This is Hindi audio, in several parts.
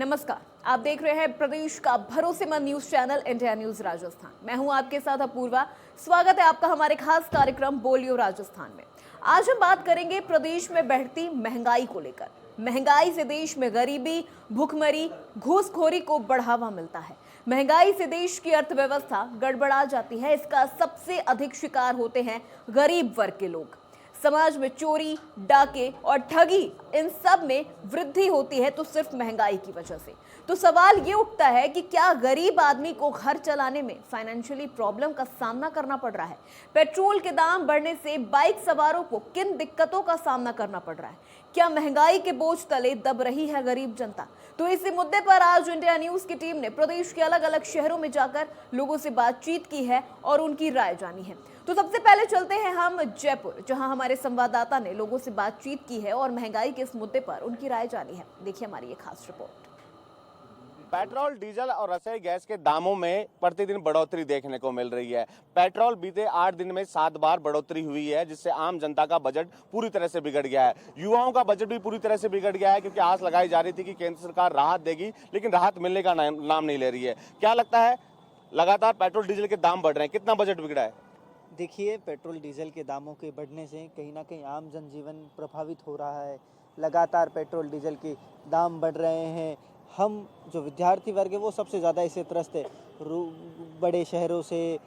नमस्कार, आप देख रहे हैं प्रदेश का भरोसेमंद news channel India news Rajasthan. मैं हूं आपके साथ अपूर्वा। स्वागत है आपका हमारे खास कार्यक्रम बोलियो राजस्थान में। आज हम बात करेंगे प्रदेश में बढ़ती महंगाई को लेकर। महंगाई से देश में गरीबी, भूखमरी, घूसखोरी को बढ़ावा मिलता है। महंगाई से देश की अर्थव्यवस्था गड़बड़ा जाती है। इसका सबसे अधिक शिकार होते हैं गरीब वर्ग के लोग। समाज में चोरी, डाके और ठगी, इन सब में वृद्धि होती है तो सिर्फ महंगाई की वजह से। तो सवाल ये उठता है कि क्या गरीब आदमी को घर चलाने में फाइनेंशियली प्रॉब्लम का सामना करना पड़ रहा है? पेट्रोल के दाम बढ़ने से बाइक सवारों को किन दिक्कतों का सामना करना पड़ रहा है? क्या महंगाई के बोझ तले दब रही है गरीब जनता? तो इसी मुद्दे पर आज इंडिया न्यूज की टीम ने प्रदेश के अलग अलग शहरों में जाकर लोगों से बातचीत की है और उनकी राय जानी है। तो सबसे पहले चलते हैं हम जयपुर, जहां हमारे संवाददाता ने लोगों से बातचीत की है और महंगाई के इस मुद्दे पर उनकी राय जानी है। देखिए हमारी ये खास रिपोर्ट। पेट्रोल, डीजल और रसोई गैस के दामों में प्रतिदिन बढ़ोतरी देखने को मिल रही है। पेट्रोल बीते 8 दिन में 7 बार बढ़ोतरी हुई है, जिससे आम जनता का बजट पूरी तरह से बिगड़ गया है। युवाओं का बजट भी पूरी तरह से बिगड़ गया है, क्योंकि आस लगाई जा रही थी कि केंद्र सरकार राहत देगी, लेकिन राहत मिलने का नाम नहीं ले रही है। क्या लगता है, लगातार पेट्रोल डीजल के दाम बढ़ रहे हैं, कितना बजट बिगड़ा है? देखिए, पेट्रोल डीजल के दामों के बढ़ने से कहीं ना कहीं आम जनजीवन प्रभावित हो रहा है। लगातार पेट्रोल डीजल के दाम बढ़ रहे हैं। हम जो विद्यार्थी वर्ग है वो सबसे ज़्यादा इससे त्रस्त है। बड़े शहरों से,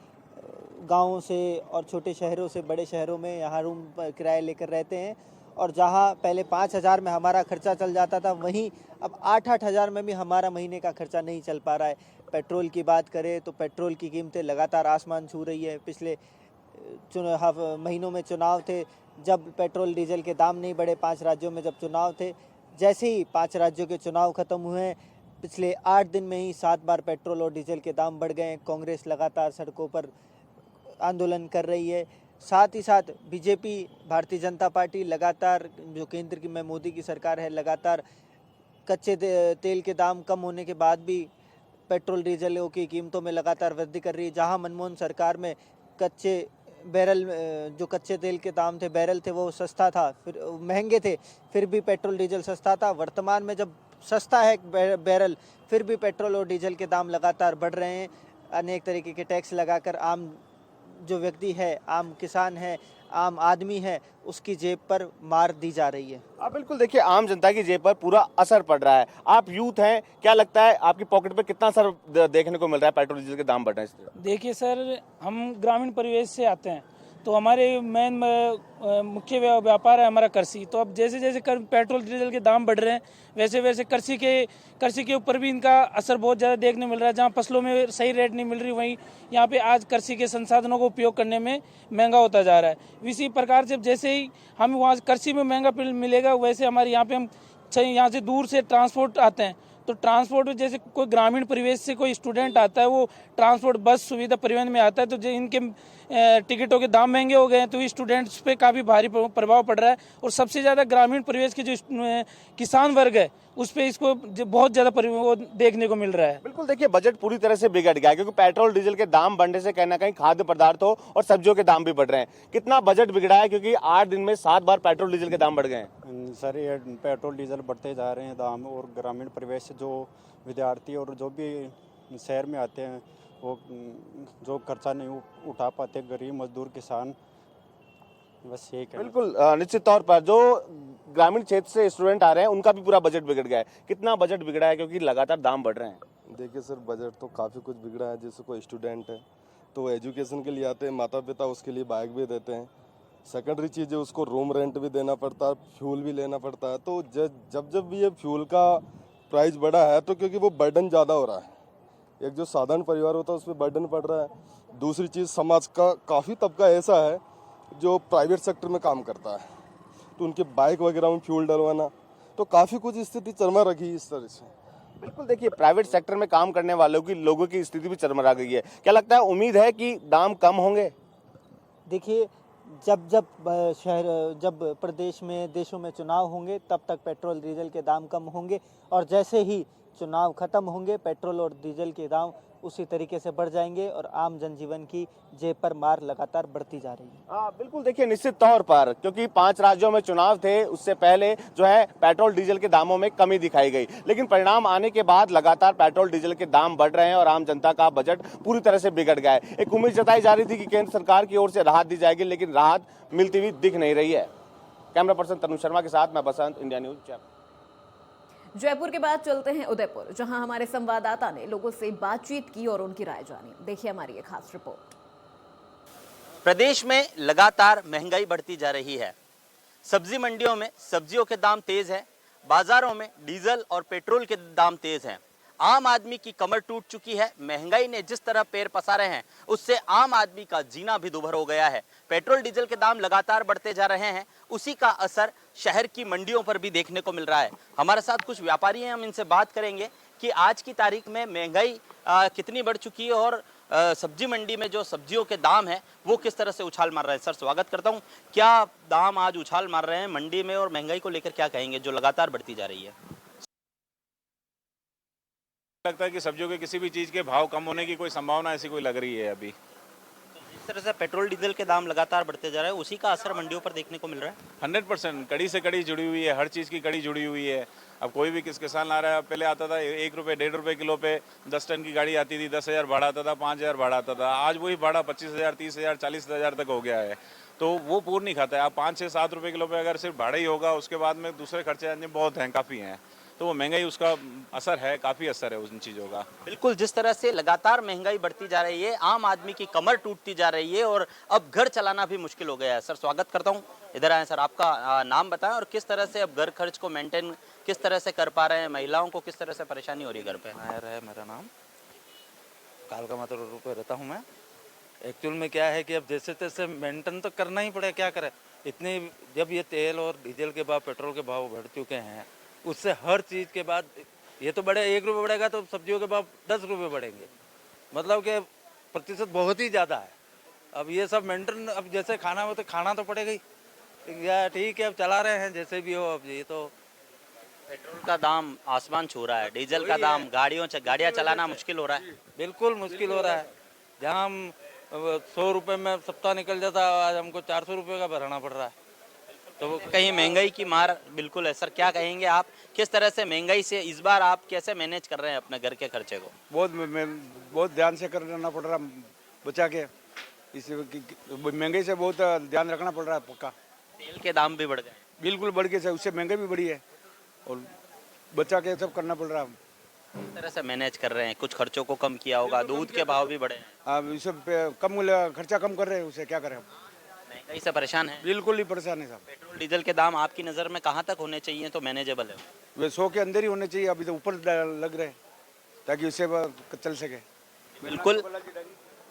गांवों से और छोटे शहरों से बड़े शहरों में यहाँ रूम किराए लेकर रहते हैं, और जहाँ पहले 5,000 में हमारा खर्चा चल जाता था, वहीं अब 8-8 हज़ार में भी हमारा महीने का खर्चा नहीं चल पा रहा है। पेट्रोल की बात करें तो पेट्रोल की कीमतें लगातार आसमान छू रही है। पिछले महीनों में चुनाव थे, जब पेट्रोल डीजल के दाम नहीं बढ़े। 5 राज्यों में जब चुनाव थे, जैसे ही 5 राज्यों के चुनाव खत्म हुए हैं, पिछले 8 दिन में ही 7 बार पेट्रोल और डीजल के दाम बढ़ गए। कांग्रेस लगातार सड़कों पर आंदोलन कर रही है। साथ ही साथ बीजेपी, भारतीय जनता पार्टी लगातार, जो केंद्र की में मोदी की सरकार है, लगातार कच्चे तेल के दाम कम होने के बाद भी पेट्रोल डीजलों की कीमतों में लगातार वृद्धि कर रही है। जहां मनमोहन सरकार में जो कच्चे तेल के दाम थे, बैरल थे, वो सस्ता था, फिर महंगे थे, फिर भी पेट्रोल डीजल सस्ता था। वर्तमान में जब सस्ता है बैरल, फिर भी पेट्रोल और डीजल के दाम लगातार बढ़ रहे हैं। अनेक तरीके के टैक्स लगाकर आम जो व्यक्ति है, आम किसान है, आम आदमी है, उसकी जेब पर मार दी जा रही है। आप बिल्कुल देखिए, आम जनता की जेब पर पूरा असर पड़ रहा है। आप यूथ हैं, क्या लगता है आपकी पॉकेट पे कितना असर देखने को मिल रहा है पेट्रोल डीजल के दाम बढ़ने से? देखिए सर, हम ग्रामीण परिवेश से आते हैं, तो हमारे मेन मुख्य व्यापार है हमारा कृषि। तो अब जैसे जैसे पेट्रोल डीजल के दाम बढ़ रहे हैं, वैसे वैसे कृषि के ऊपर भी इनका असर बहुत ज़्यादा देखने मिल रहा है। जहाँ फसलों में सही रेट नहीं मिल रही, वहीं यहाँ पे आज कृषि के संसाधनों को उपयोग करने में महंगा होता जा रहा है। इसी प्रकार से जैसे ही हम वहाँ कृषि में महंगा मिलेगा, वैसे हमारे यहाँ पे हम यहाँ से दूर से ट्रांसपोर्ट आते हैं, तो ट्रांसपोर्ट जैसे कोई ग्रामीण परिवेश से कोई स्टूडेंट आता है, वो ट्रांसपोर्ट बस सुविधा परिवहन में आता है, तो जो इनके टिकटों के दाम महंगे हो गए हैं, तो स्टूडेंट्स पे काफ़ी भारी प्रभाव पड़ रहा है। और सबसे ज़्यादा ग्रामीण परिवेश के जो किसान वर्ग है, उस पर इसको बहुत ज़्यादा देखने को मिल रहा है। बिल्कुल देखिए, बजट पूरी तरह से बिगड़ गया है, क्योंकि पेट्रोल डीजल के दाम बढ़ने से कहीं ना कहीं खाद्य पदार्थों और सब्जियों के दाम भी बढ़ रहे हैं। कितना बजट बिगड़ा है, क्योंकि 8 दिन में 7 बार पेट्रोल डीजल के दाम बढ़ गए हैं? सर, ये पेट्रोल डीजल बढ़ते जा रहे हैं दाम, और ग्रामीण परिवेश से जो विद्यार्थी और जो भी शहर में आते हैं, वो जो खर्चा नहीं उठा पाते, गरीब मजदूर किसान, बस ये बिल्कुल निश्चित तौर पर जो ग्रामीण क्षेत्र से स्टूडेंट आ रहे हैं, उनका भी पूरा बजट बिगड़ गया है। कितना बजट बिगड़ा है, क्योंकि लगातार दाम बढ़ रहे हैं? देखिए सर, बजट तो काफ़ी कुछ बिगड़ा है। जैसे कोई स्टूडेंट है तो वो एजुकेशन के लिए आते हैं, माता पिता उसके लिए बाइक भी देते हैं। सेकेंडरी चीज़ है, उसको रूम रेंट भी देना पड़ता है, फ्यूल भी लेना पड़ता है। तो जब भी ये फ्यूल का प्राइस बढ़ा है, तो क्योंकि वो बर्डन ज़्यादा हो रहा है, एक जो साधारण परिवार होता है उस पर बर्डन पड़ रहा है। दूसरी चीज़, समाज का काफ़ी तबका ऐसा है जो प्राइवेट सेक्टर में काम करता है, तो उनके बाइक वगैरह में फ्यूल डलवाना, तो काफ़ी कुछ स्थिति चरमरा रखी है इस तरह से। बिल्कुल देखिए, प्राइवेट सेक्टर में काम करने लोगों की स्थिति भी चरमरा गई है। क्या लगता है, उम्मीद है कि दाम कम होंगे? देखिए, जब प्रदेश में, देशों में चुनाव होंगे, तब तक पेट्रोल डीजल के दाम कम होंगे, और जैसे ही चुनाव खत्म होंगे, पेट्रोल और डीजल के दाम उसी तरीके से बढ़ जाएंगे और आम जनजीवन की जेब पर मार लगातार बढ़ती जा रही है। बिल्कुल, देखिए निश्चित तौर पर, क्योंकि 5 राज्यों में चुनाव थे, उससे पहले जो है पेट्रोल डीजल के दामों में कमी दिखाई गई, लेकिन परिणाम आने के बाद लगातार पेट्रोल डीजल के दाम बढ़ रहे हैं और आम जनता का बजट पूरी तरह से बिगड़ गया है। एक उम्मीद जताई जा रही थी कि केंद्र सरकार की ओर से राहत दी जाएगी, लेकिन राहत मिलती हुई दिख नहीं रही है। कैमरा पर्सन तनु शर्मा के साथ मैं बसंत, इंडिया न्यूज जयपुर। जयपुर के बाद चलते हैं उदयपुर, जहां हमारे संवाददाता ने लोगों से बातचीत की और उनकी राय जानी। देखिए हमारी ये खास रिपोर्ट। प्रदेश में लगातार महंगाई बढ़ती जा रही है। सब्जी मंडियों में सब्जियों के दाम तेज हैं, बाजारों में डीजल और पेट्रोल के दाम तेज हैं। आम आदमी की कमर टूट चुकी है। महंगाई ने जिस तरह पैर पसारे हैं, उससे आम आदमी का जीना भी दुभर हो गया है। पेट्रोल डीजल के दाम लगातार बढ़ते जा रहे हैं, उसी का असर शहर की मंडियों पर भी देखने को मिल रहा है। हमारे साथ कुछ व्यापारी हैं, हम इनसे बात करेंगे कि आज की तारीख में महंगाई कितनी बढ़ चुकी है और सब्जी मंडी में जो सब्जियों के दाम है वो किस तरह से उछाल मार रहे हैं। सर, स्वागत करता हूं। क्या दाम आज उछाल मार रहे हैं मंडी में और महंगाई को लेकर क्या कहेंगे जो लगातार बढ़ती जा रही है? लगता है कि सब्जियों के किसी भी चीज़ के भाव कम होने की कोई संभावना ऐसी कोई लग रही है अभी। जिस तरह से पेट्रोल डीजल के दाम लगातार बढ़ते जा रहे हैं, उसी का असर मंडियों पर देखने को मिल रहा है। 100% कड़ी से कड़ी जुड़ी हुई है, हर चीज़ की कड़ी जुड़ी हुई है। अब कोई भी किसान ला रहा है, पहले आता था 1 रुपये 1.5 रुपये किलो पे 10 टन की गाड़ी आती थी, 10,000 भाड़ा आता था, 5,000 भाड़ा आता था। आज वही भाड़ा 25,000, 30,000, 40,000 तक हो गया है, तो वो पूर्ण नहीं खाता है। आप 5, 6, 7 रुपये किलो पे अगर सिर्फ भाड़ा ही होगा, उसके बाद में दूसरे खर्चे आने बहुत हैं, काफ़ी हैं, तो वो महंगाई उसका असर है, काफ़ी असर है उन चीज़ों का। बिल्कुल, जिस तरह से लगातार महंगाई बढ़ती जा रही है, आम आदमी की कमर टूटती जा रही है और अब घर चलाना भी मुश्किल हो गया है। सर, स्वागत करता हूँ। इधर आए सर, आपका नाम बताएं और किस तरह से अब घर खर्च को मेंटेन किस तरह से कर पा रहे हैं, महिलाओं को किस तरह से परेशानी हो रही है घर पे? नायर है मेरा नाम, कालका माता रोड पे रहता हूँ मैं। एक्चुअल में क्या है कि अब जैसे तैसे मेंटेन तो करना ही पड़े, क्या करें। इतने जब ये तेल और डीजल के भाव, पेट्रोल के भाव बढ़ चुके हैं, उससे हर चीज़ के बाद ये तो बढ़े, 1 रुपये बढ़ेगा तो सब्जियों के भाव 10 रुपये बढ़ेंगे, मतलब कि प्रतिशत बहुत ही ज़्यादा है। अब ये सब मेंटेन, अब जैसे खाना हो तो खाना तो पड़ेगा ही, या ठीक है अब चला रहे हैं जैसे भी हो। अब ये तो पेट्रोल का दाम आसमान छू रहा है, डीजल का दाम, गाड़ियाँ चलाना मुश्किल हो रहा है। बिल्कुल मुश्किल हो रहा है। जहाँ हम 100 रुपये में सप्ताह निकल जाता है, आज हमको 400 रुपये का भरना पड़ रहा है। तो वो कहीं महंगाई की मार बिल्कुल है। सर, क्या कहेंगे आप, किस तरह से महंगाई से इस बार आप कैसे मैनेज कर रहे हैं अपने घर के खर्चे को? बहुत ध्यान से करना पड़ रहा, बचा के। इस महंगाई से बहुत ध्यान रखना पड़ रहा है पक्का। तेल के दाम भी बढ़ गए। बिल्कुल बढ़ गए, उससे महंगाई भी बढ़ी है और बचा के सब करना पड़ रहा है। किस तरह से मैनेज कर रहे हैं? कुछ खर्चों को कम किया होगा, दूध के भाव भी बढ़े हैं। अब इस सब कम खर्चा कम कर रहे हैं, उसे क्या करें। महंगाई से परेशान है। बिल्कुल ही परेशान है साहब। पेट्रोल डीजल के दाम आपकी नज़र में कहाँ तक होने चाहिए तो मैनेजेबल है? वे 100 के अंदर ही होने चाहिए, अभी तो ऊपर लग रहे हैं ताकि उससे चल सके। बिल्कुल,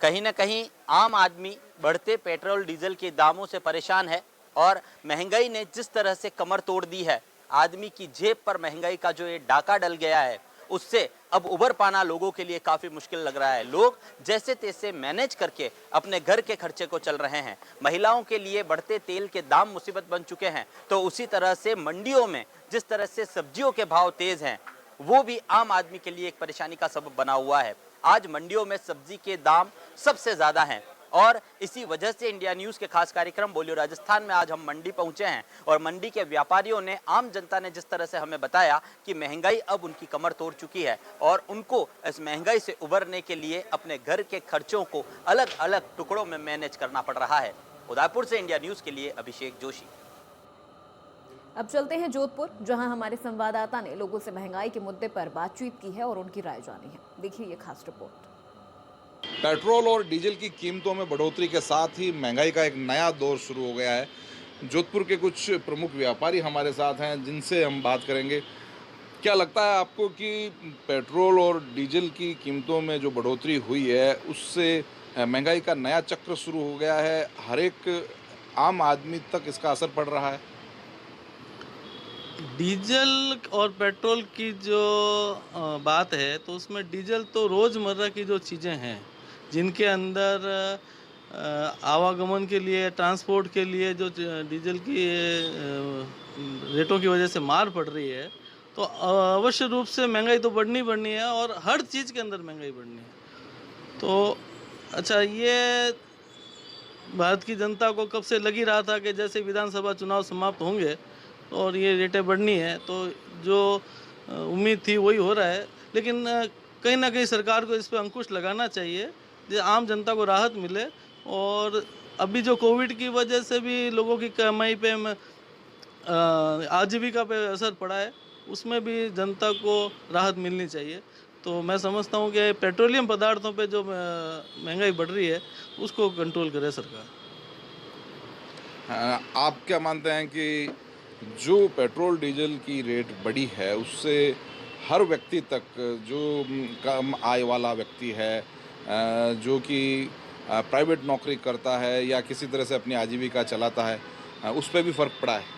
कहीं ना कहीं आम आदमी बढ़ते पेट्रोल डीजल के दामों से परेशान है और महंगाई ने जिस तरह से कमर तोड़ दी है, आदमी की जेब पर महंगाई का जो ये डाका डल गया है, उससे अब उबर पाना लोगों के लिए काफ़ी मुश्किल लग रहा है। लोग जैसे तैसे मैनेज करके अपने घर के खर्चे को चल रहे हैं। महिलाओं के लिए बढ़ते तेल के दाम मुसीबत बन चुके हैं, तो उसी तरह से मंडियों में जिस तरह से सब्जियों के भाव तेज हैं, वो भी आम आदमी के लिए एक परेशानी का सबब बना हुआ है। आज मंडियों में सब्जी के दाम सबसे ज़्यादा हैं और इसी वजह से इंडिया न्यूज़ के खास कार्यक्रम बोलियो राजस्थान में आज हम मंडी पहुंचे हैं और मंडी के व्यापारियों ने, आम जनता ने जिस तरह से हमें बताया कि महंगाई अब उनकी कमर तोड़ चुकी है और उनको इस महंगाई से उबरने के लिए अपने घर के खर्चों को अलग अलग टुकड़ों में मैनेज करना पड़ रहा है। उदयपुर से इंडिया न्यूज़ के लिए अभिषेक जोशी। अब चलते हैं जोधपुर, जहां हमारे संवाददाता ने लोगों से महंगाई के मुद्दे पर बातचीत की है और उनकी राय जानी है। देखिए ये खास रिपोर्ट। पेट्रोल और डीजल की कीमतों में बढ़ोतरी के साथ ही महंगाई का एक नया दौर शुरू हो गया है। जोधपुर के कुछ प्रमुख व्यापारी हमारे साथ हैं, जिनसे हम बात करेंगे। क्या लगता है आपको कि पेट्रोल और डीजल की कीमतों में जो बढ़ोतरी हुई है, उससे महंगाई का नया चक्र शुरू हो गया है? हर एक आम आदमी तक इसका असर पड़ रहा है? डीजल और पेट्रोल की जो बात है, तो उसमें डीजल तो रोज़मर्रा की जो चीज़ें हैं, जिनके अंदर आवागमन के लिए, ट्रांसपोर्ट के लिए जो डीजल की रेटों की वजह से मार पड़ रही है, तो अवश्य रूप से महंगाई तो बढ़नी है और हर चीज़ के अंदर महंगाई बढ़नी है। तो अच्छा, ये भारत की जनता को कब से लग ही रहा था कि जैसे विधानसभा चुनाव समाप्त होंगे और ये रेटें बढ़नी है, तो जो उम्मीद थी वही हो रहा है। लेकिन कहीं ना कहीं सरकार को इस पर अंकुश लगाना चाहिए, जो आम जनता को राहत मिले। और अभी जो कोविड की वजह से भी लोगों की कमाई पे आजीविका पे असर पड़ा है, उसमें भी जनता को राहत मिलनी चाहिए। तो मैं समझता हूँ कि पेट्रोलियम पदार्थों पे जो महंगाई बढ़ रही है उसको कंट्रोल करे सरकार। आप क्या मानते हैं कि जो पेट्रोल डीजल की रेट बढ़ी है उससे हर व्यक्ति तक, जो कम आय वाला व्यक्ति है, जो कि प्राइवेट नौकरी करता है या किसी तरह से अपनी आजीविका चलाता है, उस पर भी फ़र्क पड़ा है?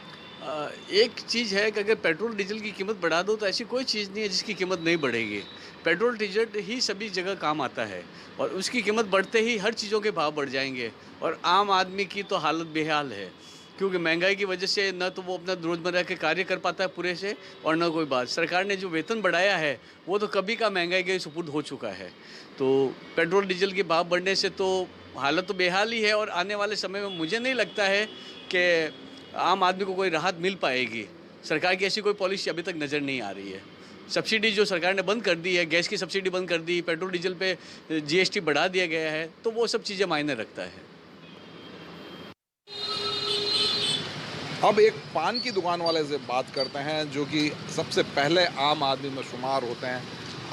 एक चीज़ है कि अगर पेट्रोल डीजल की कीमत बढ़ा दो तो ऐसी कोई चीज़ नहीं है जिसकी कीमत नहीं बढ़ेगी। पेट्रोल डीजल ही सभी जगह काम आता है और उसकी कीमत बढ़ते ही हर चीज़ों के भाव बढ़ जाएंगे और आम आदमी की तो हालत बेहाल है, क्योंकि महंगाई की वजह से न तो वो अपना रोज़मर्रा के कार्य कर पाता है पूरे से और न कोई बात। सरकार ने जो वेतन बढ़ाया है वो तो कभी का महंगाई के सुपुर्द हो चुका है। तो पेट्रोल डीजल के भाव बढ़ने से तो हालत तो बेहाल ही है और आने वाले समय में मुझे नहीं लगता है कि आम आदमी को कोई राहत मिल पाएगी। सरकार की ऐसी कोई पॉलिसी अभी तक नज़र नहीं आ रही है। सब्सिडी जो सरकार ने बंद कर दी है, गैस की सब्सिडी बंद कर दी, पेट्रोल डीजल पे जीएसटी बढ़ा दिया गया है, तो वो सब चीज़ें मायने रखता है। अब एक पान की दुकान वाले से बात करते हैं जो कि सबसे पहले आम आदमी में शुमार होते हैं।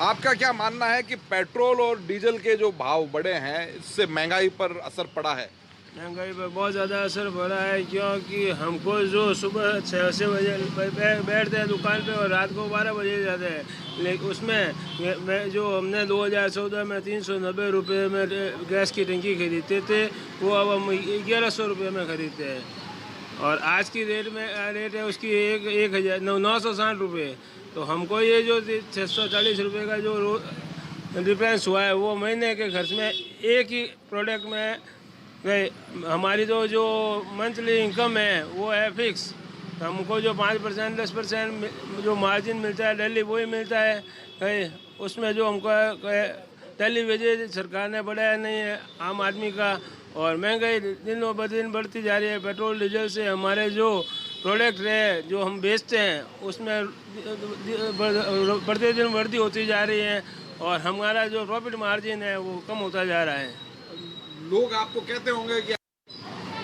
आपका क्या मानना है कि पेट्रोल और डीजल के जो भाव बढ़े हैं इससे महंगाई पर असर पड़ा है? महंगाई पर बहुत ज़्यादा असर पड़ा है, क्योंकि हमको जो सुबह 6 बजे बैठते हैं दुकान पे और रात को 12 बजे जाते हैं, लेकिन उसमें मैं जो हमने 2014 में 390 रुपये में गैस की टंकी खरीदते थे वो अब हम 1100 रुपये में खरीदते हैं और आज की रेट है उसकी 960 रुपये। तो हमको ये जो 640 रुपये का जो डिफरेंस हुआ है वो महीने के खर्च में एक ही प्रोडक्ट में हमारी जो मंथली इनकम है वो है फिक्स। हमको जो 5% 10% जो मार्जिन मिलता है डेली वही मिलता है। उसमें जो हमको डेली वेजेज सरकार ने बढ़ाया नहीं है आम आदमी का और महंगाई दिनों ब दिन बढ़ती जा रही है। पेट्रोल डीजल से हमारे जो प्रोडक्ट है जो हम बेचते हैं उसमें बढ़ते दिन वृद्धि होती जा रही है और हमारा जो प्रॉफिट मार्जिन है वो कम होता जा रहा है। लोग आपको कहते होंगे कि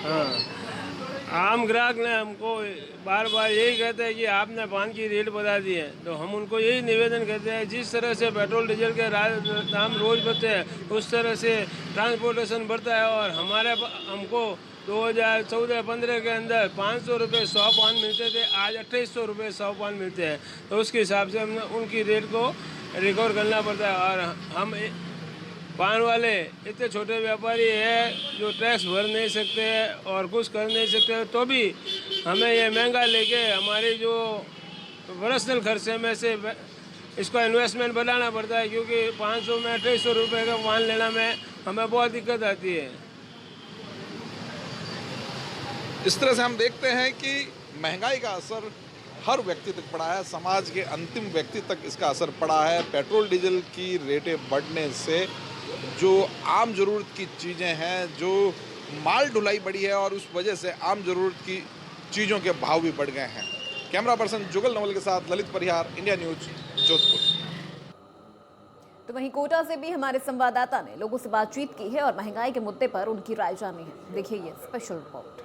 हाँ, आम ग्राहक ने हमको बार बार यही कहते हैं कि आपने पान की रेट बढ़ा दी है, तो हम उनको यही निवेदन करते हैं जिस तरह से पेट्रोल डीजल के दाम रोज़ बढ़ते हैं उस तरह से ट्रांसपोर्टेशन बढ़ता है और हमको 2014-15 के अंदर 500 रुपये 100 पान मिलते थे, आज 2800 रुपये 100 पान मिलते हैं। तो उसके हिसाब से हमने उनकी रेट को रिकवर करना पड़ता है और हम पान वाले इतने छोटे व्यापारी हैं जो टैक्स भर नहीं सकते और कुछ कर नहीं सकते, तो भी हमें ये महंगा लेके हमारी जो पर्सनल खर्चे में से इसको इन्वेस्टमेंट बढ़ाना पड़ता है, क्योंकि 500 में 2800 रुपये का पान लेना में हमें बहुत दिक्कत आती है। इस तरह से हम देखते हैं कि महंगाई का असर हर व्यक्ति तक पड़ा है, समाज के अंतिम व्यक्ति तक इसका असर पड़ा है। पेट्रोल डीजल की रेटें बढ़ने से जो आम ज़रूरत की चीज़ें हैं, जो माल ढुलाई बढ़ी है और उस वजह से आम ज़रूरत की चीज़ों के भाव भी बढ़ गए हैं। कैमरा पर्सन जुगल नवल के साथ ललित परिहार, इंडिया न्यूज़, जोधपुर। तो वहीं कोटा से भी हमारे संवाददाता ने लोगों से बातचीत की है और महंगाई के मुद्दे पर उनकी राय जानी है। देखिए ये स्पेशल रिपोर्ट।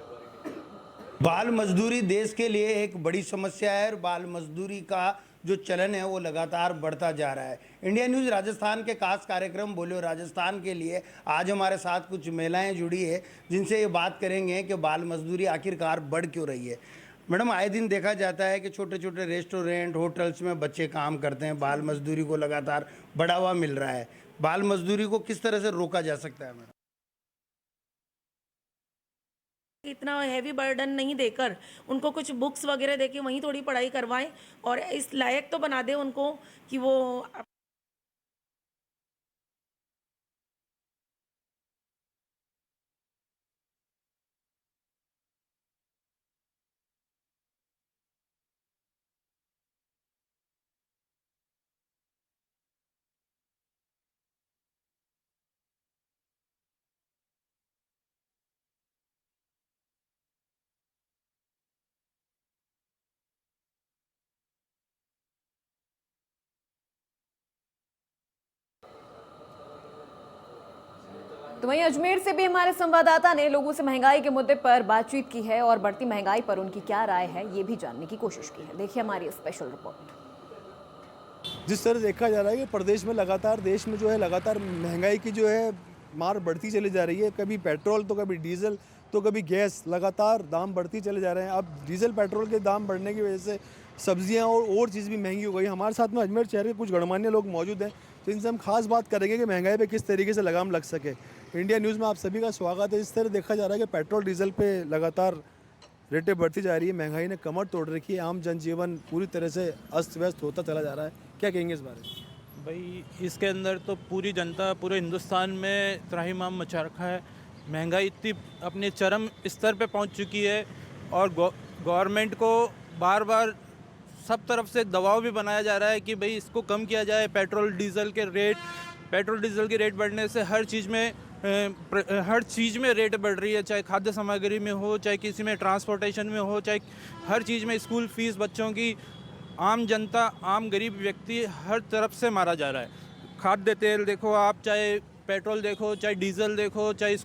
बाल मजदूरी देश के लिए एक बड़ी समस्या है और बाल मजदूरी का जो चलन है वो लगातार बढ़ता जा रहा है। इंडिया न्यूज़ राजस्थान के खास कार्यक्रम बोलियो राजस्थान के लिए आज हमारे साथ कुछ महिलाएं जुड़ी है जिनसे ये बात करेंगे कि बाल मजदूरी आखिरकार बढ़ क्यों रही है। मैडम, आए दिन देखा जाता है कि छोटे छोटे रेस्टोरेंट होटल्स में बच्चे काम करते हैं, बाल मजदूरी को लगातार बढ़ावा मिल रहा है। बाल मजदूरी को किस तरह से रोका जा सकता है मैडम? इतना हैवी बर्डन नहीं देकर उनको कुछ बुक्स वगैरह देके वहीं थोड़ी पढ़ाई करवाएं और इस लायक तो बना दें उनको कि वो तो वहीं अजमेर से भी हमारे संवाददाता ने लोगों से महंगाई के मुद्दे पर बातचीत की है और बढ़ती महंगाई पर उनकी क्या राय है ये भी जानने की कोशिश की है। देखिए हमारी स्पेशल रिपोर्ट। जिस तरह देखा जा रहा है कि प्रदेश में लगातार देश में जो है लगातार महंगाई की जो है मार बढ़ती चली जा रही है। कभी पेट्रोल तो कभी डीजल तो कभी गैस, लगातार दाम बढ़ती चले जा रहे हैं। अब डीजल पेट्रोल के दाम बढ़ने की वजह से सब्जियां और चीज़ भी महंगी हो गई। हमारे साथ में अजमेर शहर के कुछ गणमान्य लोग मौजूद हैं, तो इनसे हम खास बात करेंगे कि महंगाई पे किस तरीके से लगाम लग सके। इंडिया न्यूज़ में आप सभी का स्वागत है। इस तरह देखा जा रहा है कि पेट्रोल डीजल पे लगातार रेटें बढ़ती जा रही है, महंगाई ने कमर तोड़ रखी है, आम जनजीवन पूरी तरह से अस्त व्यस्त होता चला जा रहा है। क्या कहेंगे इस बारे में? भाई इसके अंदर तो पूरी जनता, पूरे हिंदुस्तान में त्राहिमाम मचा रखा है। महंगाई इतनी अपने चरम स्तर पे पहुंच चुकी है और गवर्नमेंट को बार बार सब तरफ से दबाव भी बनाया जा रहा है कि भाई इसको कम किया जाए। पेट्रोल डीजल के रेट बढ़ने से हर चीज़ में रेट बढ़ रही है, चाहे खाद्य सामग्री में हो, चाहे किसी में ट्रांसपोर्टेशन में हो, चाहे हर चीज़ में, स्कूल फीस बच्चों की, आम जनता, आम गरीब व्यक्ति हर तरफ से मारा जा रहा है। खाद्य तेल देखो आप, चाहे पेट्रोल देखो, चाहे डीजल देखो, चाहे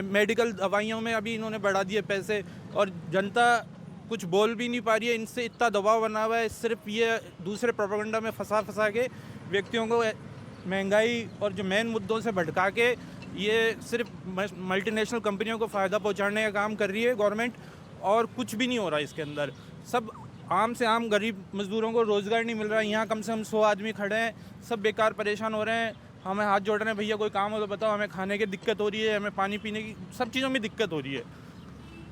मेडिकल दवाइयों में अभी इन्होंने बढ़ा दिए पैसे और जनता कुछ बोल भी नहीं पा रही है। इनसे इतना दबाव बना हुआ है, सिर्फ ये दूसरे प्रोपेगेंडा में फंसा के व्यक्तियों को महंगाई और जो मेन मुद्दों से भटका के ये सिर्फ मल्टीनेशनल कंपनियों को फ़ायदा पहुंचाने का काम कर रही है गवर्नमेंट, और कुछ भी नहीं हो रहा है इसके अंदर। सब आम से आम गरीब मजदूरों को रोज़गार नहीं मिल रहा है। यहाँ कम से कम 100 आदमी खड़े हैं, सब बेकार परेशान हो रहे हैं। हमें हाथ जोड़ रहे हैं, भैया कोई काम हो तो बताओ, हमें खाने की दिक्कत हो रही है, हमें पानी पीने की, सब चीज़ों में दिक्कत हो रही है।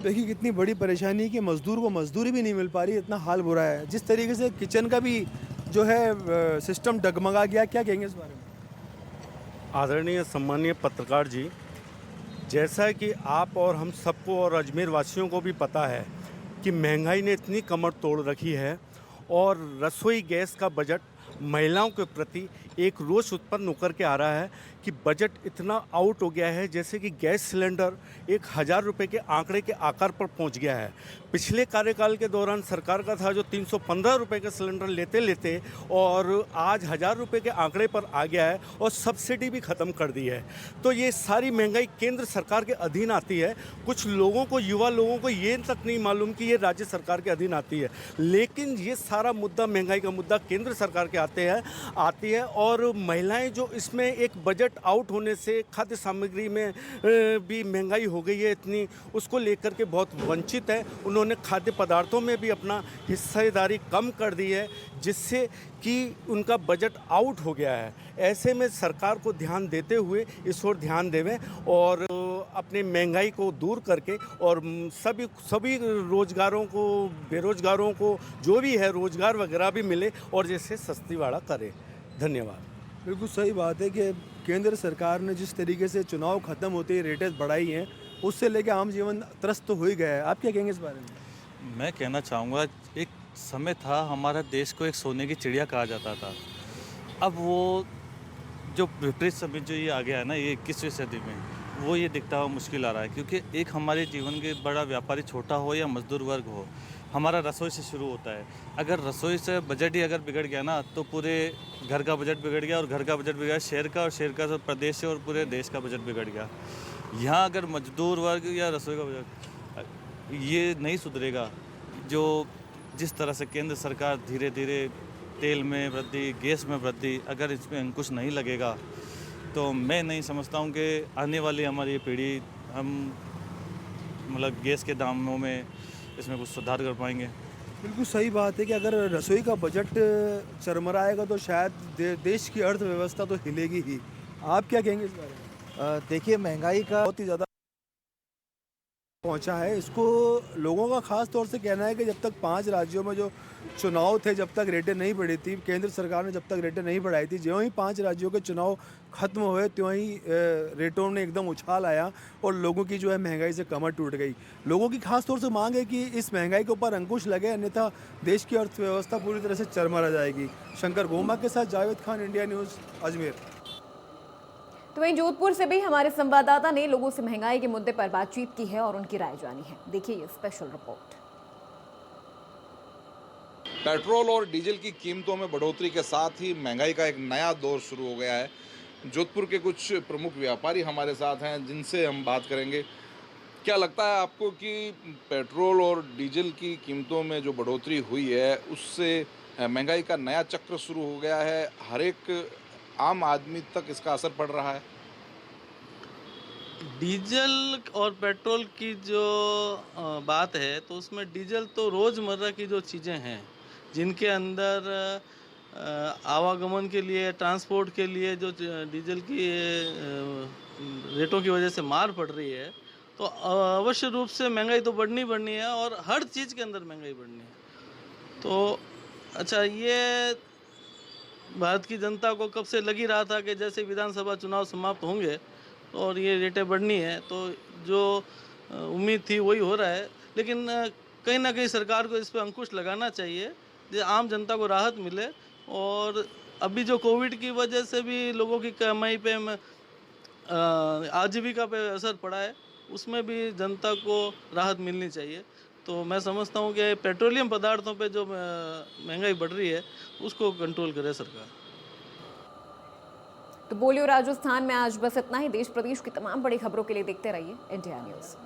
देखिए कितनी बड़ी परेशानी है कि मज़दूर को मजदूरी भी नहीं मिल पा रही, इतना हाल बुरा है। जिस तरीके से किचन का भी जो है सिस्टम डगमगा गया, क्या कहेंगे इस बारे में? आदरणीय सम्मानीय पत्रकार जी, जैसा कि आप और हम सबको और अजमेर वासियों को भी पता है कि महंगाई ने इतनी कमर तोड़ रखी है और रसोई गैस का बजट महिलाओं के प्रति एक रोष उत्पन्न होकर के आ रहा है कि बजट इतना आउट हो गया है, जैसे कि गैस सिलेंडर 1000 रुपये के आंकड़े के आकार पर पहुंच गया है। पिछले कार्यकाल के दौरान सरकार का था जो 315 रुपये का सिलेंडर लेते लेते और आज 1000 रुपये के आंकड़े पर आ गया है और सब्सिडी भी ख़त्म कर दी है। तो ये सारी महंगाई केंद्र सरकार के अधीन आती है। कुछ लोगों को, युवा लोगों को ये तक नहीं मालूम कि ये राज्य सरकार के अधीन आती है, लेकिन ये सारा मुद्दा, महंगाई का मुद्दा केंद्र सरकार के आती है और महिलाएं जो इसमें एक बजट आउट होने से खाद्य सामग्री में भी महंगाई हो गई है इतनी, उसको लेकर के बहुत वंचित है। उन्होंने खाद्य पदार्थों में भी अपना हिस्सेदारी कम कर दी है, जिससे कि उनका बजट आउट हो गया है। ऐसे में सरकार को ध्यान देते हुए इस ओर ध्यान देवें और अपने महंगाई को दूर करके और सभी रोजगारों को, बेरोजगारों को जो भी है रोजगार वगैरह भी मिले और जैसे सस्तीवाड़ा करे। धन्यवाद। बिल्कुल सही बात है कि केंद्र सरकार ने जिस तरीके से चुनाव खत्म होते ही रेटें बढ़ाई हैं, उससे लेकर आम जीवन त्रस्त तो हो ही गया है। आप क्या कहेंगे इस बारे में? मैं कहना चाहूँगा, एक समय था हमारा देश को एक सोने की चिड़िया कहा जाता था। अब वो जो विपरीत समय जो ये आ गया है ना, ये 21वीं सदी में, वो ये दिखता हुआ मुश्किल आ रहा है। क्योंकि एक हमारे जीवन के बड़ा व्यापारी छोटा हो या मजदूर वर्ग हो, हमारा रसोई से शुरू होता है। अगर रसोई से बजट ही अगर बिगड़ गया ना, तो पूरे घर का बजट बिगड़ गया और घर का बजट बिगड़ा शहर का, और शहर का तो प्रदेश से और पूरे देश का बजट बिगड़ गया। यहाँ अगर मजदूर वर्ग या रसोई का बजट ये नहीं सुधरेगा, जो जिस तरह से केंद्र सरकार धीरे धीरे तेल में वृद्धि, गैस में वृद्धि, अगर इसमें अंकुश नहीं लगेगा तो मैं नहीं समझता हूँ कि आने वाली हमारी पीढ़ी हम मतलब गैस के दामों में इसमें कुछ सुधार कर पाएंगे। बिल्कुल सही बात है कि अगर रसोई का बजट चरमराएगा तो शायद देश की अर्थव्यवस्था तो हिलेगी ही। आप क्या कहेंगे इस बारे में? देखिए महंगाई का बहुत ही ज़्यादा पहुंचा है। इसको लोगों का खास तौर से कहना है कि जब तक 5 राज्यों में जो चुनाव थे, जब तक रेटें नहीं बढ़ी थी, केंद्र सरकार ने जब तक रेटें नहीं बढ़ाई थी, ज्यों ही 5 राज्यों के चुनाव खत्म हुए त्यों ही रेटों ने एकदम उछाल आया और लोगों की जो है महंगाई से कमर टूट गई। लोगों की खास तौर से मांग है कि इस महंगाई के ऊपर अंकुश लगे, अन्यथा देश की अर्थव्यवस्था पूरी तरह से चरमरा जाएगी। शंकर गोमा के साथ जावेद खान, इंडिया न्यूज़, अजमेर। तो वहीं जोधपुर से भी हमारे संवाददाता ने लोगों से महंगाई के मुद्दे पर बातचीत की है और उनकी राय जानी है। देखिए ये स्पेशल रिपोर्ट। पेट्रोल और डीजल की कीमतों में बढ़ोतरी के साथ ही महंगाई का एक नया दौर शुरू हो गया है, जोधपुर के कुछ प्रमुख व्यापारी हमारे साथ हैं जिनसे हम बात करेंगे। क्या लगता है आपको कि पेट्रोल और डीजल की कीमतों में जो बढ़ोतरी हुई है उससे महंगाई का नया चक्र शुरू हो गया है, हर एक आम आदमी तक इसका असर पड़ रहा है? डीजल और पेट्रोल की जो बात है तो उसमें डीजल तो रोज़मर्रा की जो चीज़ें हैं जिनके अंदर आवागमन के लिए, ट्रांसपोर्ट के लिए जो डीजल की रेटों की वजह से मार पड़ रही है तो अवश्य रूप से महंगाई तो बढ़नी है और हर चीज़ के अंदर महंगाई बढ़नी है। तो अच्छा, ये भारत की जनता को कब से लग ही रहा था कि जैसे विधानसभा चुनाव समाप्त होंगे और ये रेटें बढ़नी है, तो जो उम्मीद थी वही हो रहा है। लेकिन कहीं ना कहीं सरकार को इस पर अंकुश लगाना चाहिए जो आम जनता को राहत मिले। और अभी जो कोविड की वजह से भी लोगों की कमाई पे आजीविका पे असर पड़ा है, उसमें भी जनता को राहत मिलनी चाहिए। तो मैं समझता हूँ कि पेट्रोलियम पदार्थों पे जो महंगाई बढ़ रही है उसको कंट्रोल करे सरकार। तो बोलियो राजस्थान में आज बस इतना ही। देश प्रदेश की तमाम बड़ी खबरों के लिए देखते रहिए इंडिया न्यूज़।